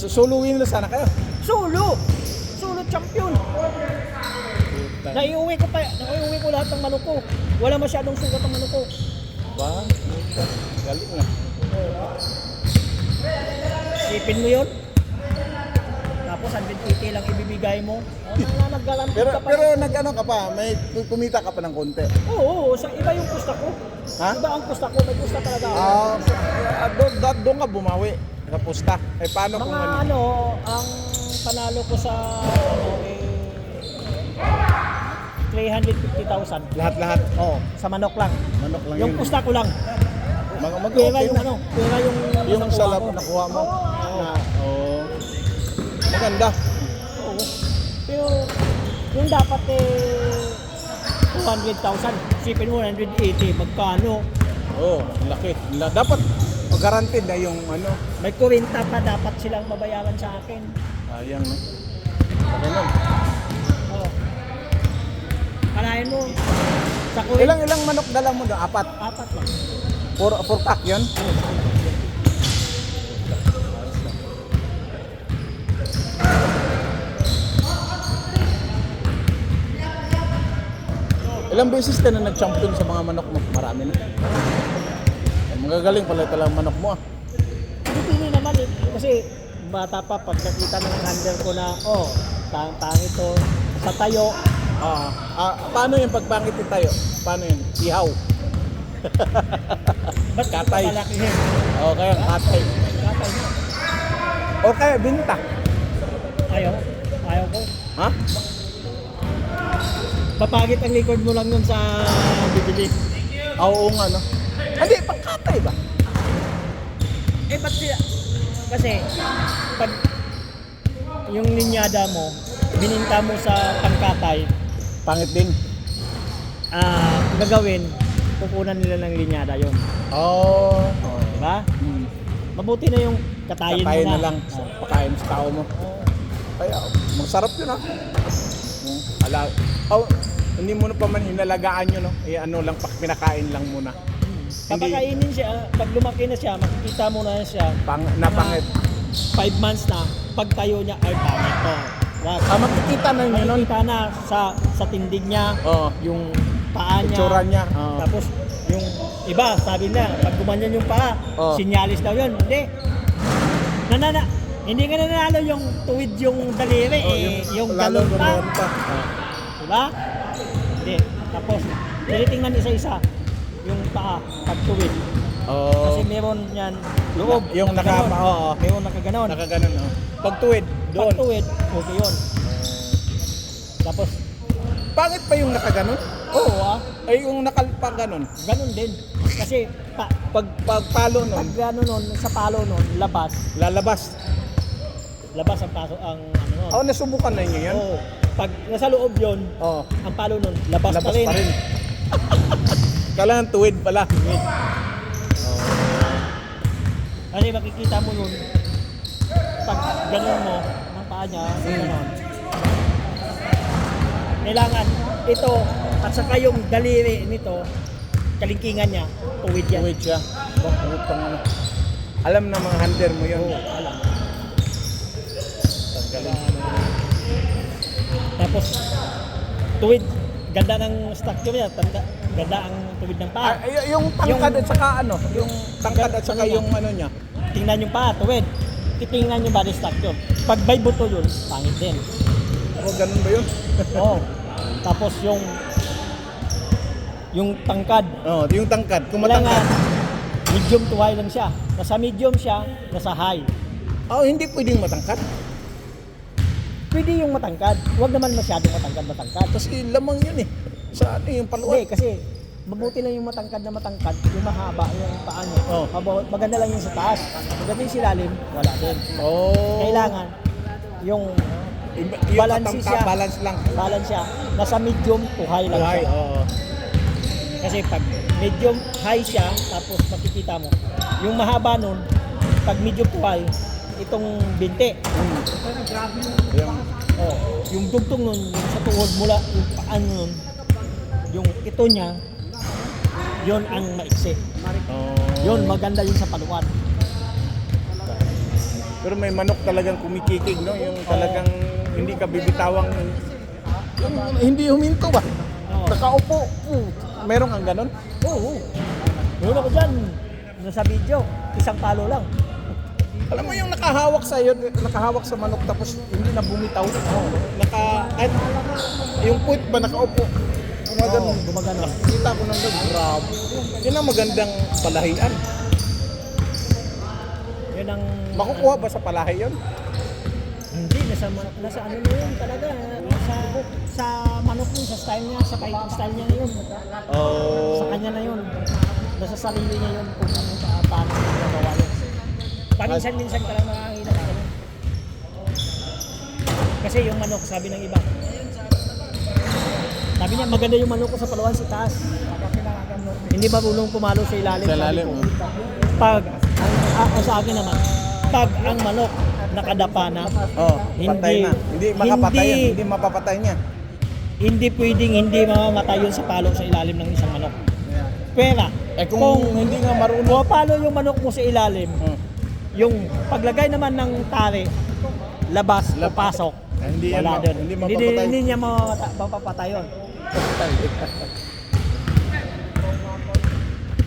Solo win na sana kayo. Solo champion. Naiuwi ko lahat ng manok ko. Wala masyadong sugat ang manok ko. Ba? Galing nga. Sipin mo yun. Tapos 180 lang ibibigay mo. Naggalambot Pero, ka pa. pero nag-ano ka pa, may kumita ka pa ng konti. Oo, sa iba yung pusta ko. Ha? Iba ang pusta ko, may pusta talaga ako. Doon ka bumawi sa pusta. Eh paano kung Mga ano? ang panalo ko sa 350,000. Lahat-lahat. Oh, sa manok lang. Manok lang Yung yun. pusta ko lang. Okay Pera yung na. ano, pera Yung nakuha sa ko. nakuha mo. Oo. Oo. Maganda. Oo. Pero yung dapat 200,000. Sipin mo 180, magkano? Oo, laki. Dapat guaranteed na yung ano. May 40 pa dapat silang babayaran sa akin. Sayang, no? Ganun. Oh. Kalahin mo. Sa kuwin, Ilang manok dala mo doon? 4? 4 lang. 4 pack yun? Ilang beses ka na nag-champion sa mga manok mo? Marami na. Ay, magagaling pala talagang manok mo. Hindi naman eh. Kasi bata pa, pag nakita ng handler ko na, pangit to sa tayo. Paano yung pagpangit tayo? Paano yun? Ihaw. Ba't Katay. malaki? O kaya katay. Katay. O kaya binta. Ayaw ko. Ha? Papagit ang likod mo lang nun sa bibili. Oo nga, no? Hindi, pagkatay ba? Ba't sila? Kasi, pag yung linyada mo, bininta mo sa pangkatay, Pangit din. gagawin, pupunan nila ng linyada yun. Oo. Diba? Mabuti na yung katayin Katayin mo na lang. Pakain sa tao mo. Kaya, masarap yun, ha? Hindi mo na pa man inalagaan yun, no? Ano lang, pinakain lang muna. Papakainin siya, pag lumaki na siya, makikita mo na siya. Napangit. 5 months na, pag tayo niya, ay pangit to. Makikita na yun, no? Makikita na sa tindig niya, Oo. yung paa niya. Itsura niya. Oo. Tapos, yung iba, sabi na, pag gumanyan yung paa, Oo. sinyalis daw yun. Hindi. Hindi ka nanalo yung tuwid yung daliri, yung lalo galon pa. ganoon pa. Diba? Hindi. Tapos, tinitingnan isa-isa yung paa pag tuwid. Oo. Kasi meron yan. Loob, yung nakaganon. Meron nakaganon. Nakaganon, no? Pagtuwid, doon. Pag tuwid, okay yun. Tapos, Pangit pa yung nakaganon? oo Ay, yung nakalpag ganon. ganun din. Kasi, Pagpalo nun, pag gano'n nun, sa palo nun, lalabas. labas ang paso, ang ano nun. Oo, nasubukan na niyo yan? Oo. Pag nasa loob yun, Oo. ang palo nun, labas Labas pa rin. pa rin. Kailangan tuwid pala. Kasi makikita mo nun, pag gano'n mo, ng paa niya, gano'n. Kailangan, ito, at saka yung daliri nito, kalingkingan niya, tuwid yan. Tuwid siya. Tuwid pang ano. Alam na mga hunter mo yun. Oo, alam. Tanggalin. Tapos, tuwid, ganda ng structure niya, ganda ang tuwid ng paa. Yung tangkad at saka ano? Yung tangkad at saka Ano yung ano niya? Tingnan yung paa, tuwid. Titingnan yung body structure. Pag may buto yun, pangit din. O, ganun ba yun? Oo. Tapos yung tangkad, Oo, yung tangkad. Kung kailangan matangkad. medium to high lang siya. Nasa medium siya, nasa high. Oo, hindi pwedeng matangkad. Pwede yung matangkad. Huwag naman masyadong matangkad. Kasi lamang yun eh. Sa ano yung Hindi, paluan? kasi mabuti lang yung matangkad, yung mahaba, yung paa niya. Oh. Maganda lang yung sa taas. Pagdating sa ilalim, wala din. Oo. Kailangan yung Yung balance siya. balance lang. balance siya. Nasa medium to high lang Buhay, siya. oo. Kasi pag medium high siya, tapos makikita mo, yung mahaba nun, pag medium to high, itong binte. Yung, Oh, yung dugtong nun, yung sa tuhod mula, yung paan nun, yung ito niya, yon ang maiksi. oh. Yon maganda yun sa paluan. Pero may manok talagang kumikikig, no? Yung talagang hindi ka bibitawang, yung hindi huminto ba? Oo. Nakaupo. Meron kang ganun? Oo. Meron ako dyan. Nasa video, isang palo lang. Alam mo yung nakahawak sa iyo, nakahawak sa manok tapos hindi na bumitaw. At yung puwit ba nakaupo? Gumagano. Gumagano. Kita ko nang grabe. Yun ang magandang palahian. Yun ang... Makukuha ba sa palahi yun? Hindi, nasa ano na yun talaga. Sa manok yun, sa style niya, sa fighting style niya na yun. Sa kanya na yun. Nasa sarili niya yun kung paano niya nagawa yun. Paminsan-minsan ka lang nakakita ka ganun. Kasi yung manok, sabi ng iba, sabi niya, maganda yung manok ko sa Palawan sa taas. Hindi marunong pumalo sa ilalim. Sa sabi ilalim, ko. oh. Pag, sa akin naman, pag ang manok nakadapa na, Patay na. Hindi makapatay yan. Hindi mapapatay niya. hindi pwedeng hindi mamamatay yun sa palo sa ilalim ng isang manok. Pera. Kung hindi nga marunong. Pumapalo yung manok mo sa ilalim, yung paglagay naman ng tali, labas, papasok, Hindi yan wala ma- doon. hindi mapapatay. Hindi niya mapapatay yun.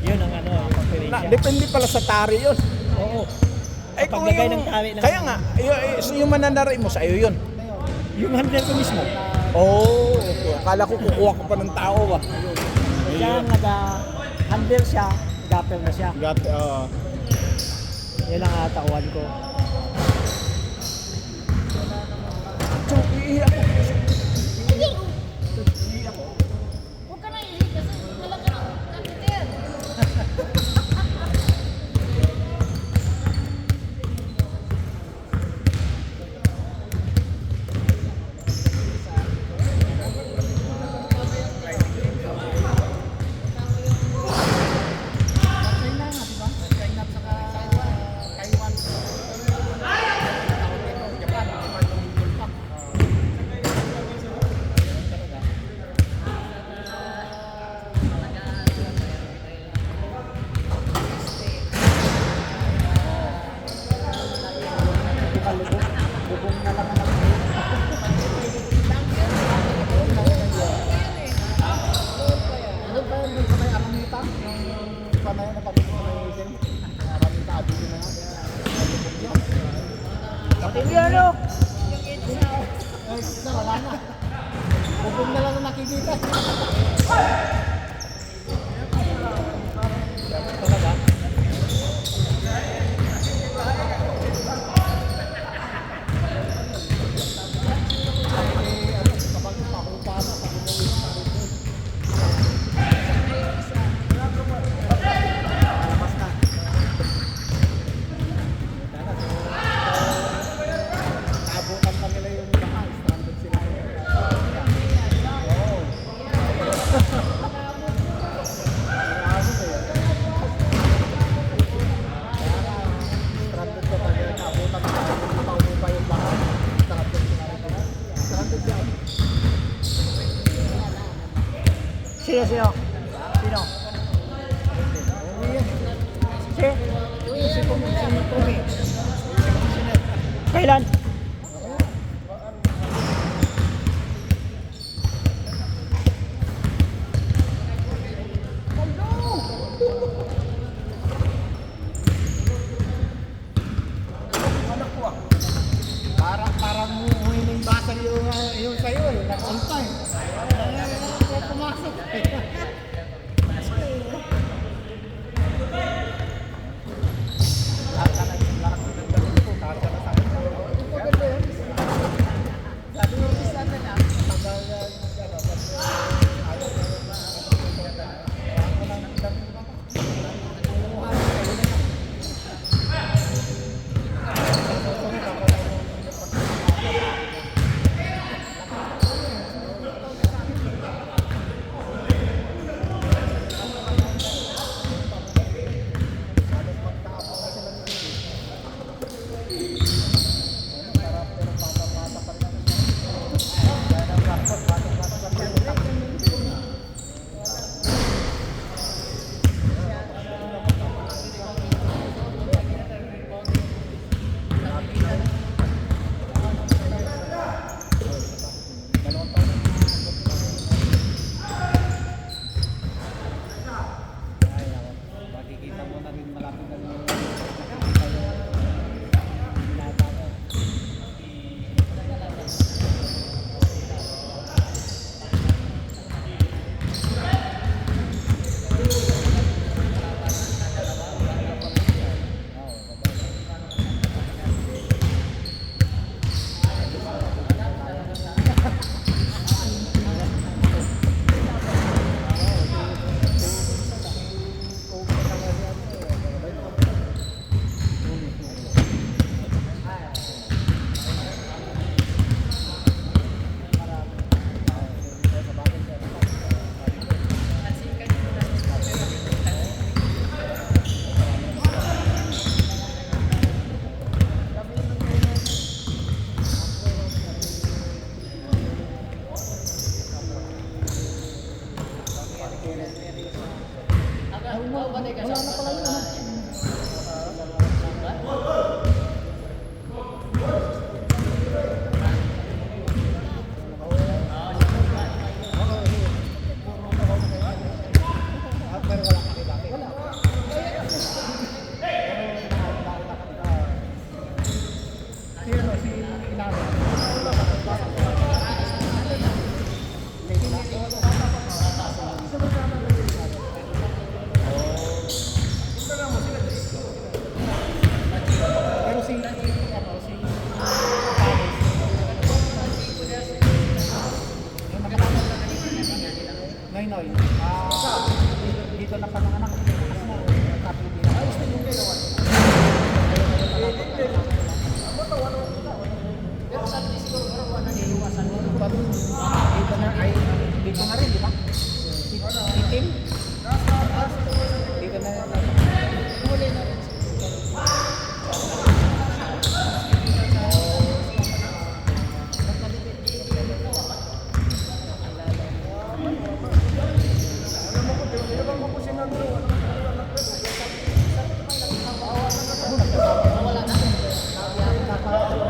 Yun ang ano, ang preferensya. Depende pala sa tari yun. Oo. Ay, kung Paglagay yung, ng tali ng... kaya nga, yung mananari mo sa iyo yun. Yung handler ko mismo. Okay. Akala ko kukuha ko pa ng tao ba. Siya handler siya, gapper na siya. Got, Yan ang tauhan ko. so, iiyak ko. Huwag ka na ihi kasi wala ka ng kapitir. Ano? Bubong na lang nakikita. Abutan pa nila yung bahay. Stranded sila. Stranded ka pa nila. Abutan pa nila. Pauwi pa yung bahay. Stranded sila. Stranded yan. Sino? Sino? Kailan? Parang humiling basa yung sa'yo eh. On time. Pumasok. Pero si Noy, dito na pananganak. Ayos na yung ginawa. Pero sabi niya siguro wala na iiwasan mo. Dito na rin, di ba? Itim? Dito na huli na rin.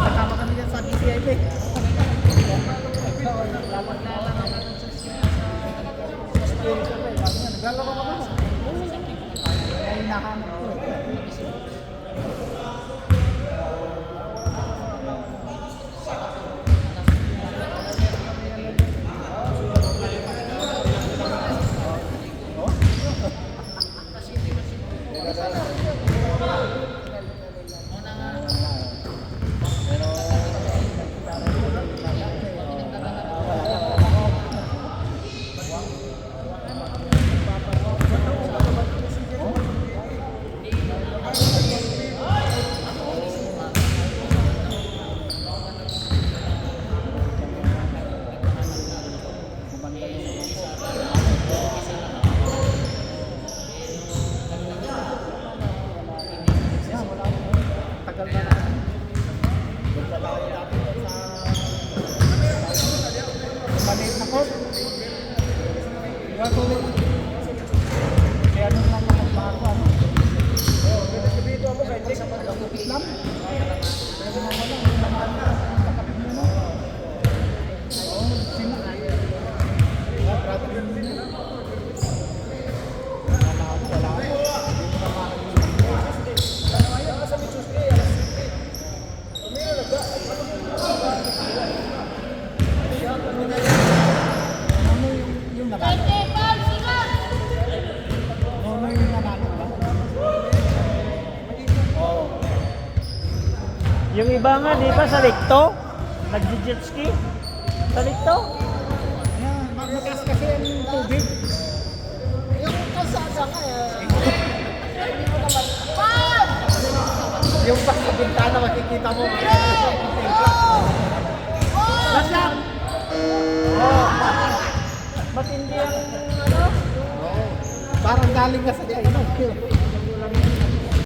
Nakama kami dyan sa DCIP. Naglalaro ka ba? Ay, nahanap ko. Tagal na natin. Maliit na court. Gagawin. Kaya nung lang nakapako, ano? Pinagkabito ako kay Dick. Islam? Kaya ginawala. Nakapit mo na. Oo, sino? Brother yun din. Wala ako. Yung nanalo? Ano yung nanalo ba? Yung iba nga, di ba, sa Likto? Nag-jet ski? Sa Likto? Yan, mataas kasi ang tubig. Yung kalsada ka Yung pas sa bintana makikita mo. Nasaan? Oh, matindi ang ano? Parang galing ka sa China.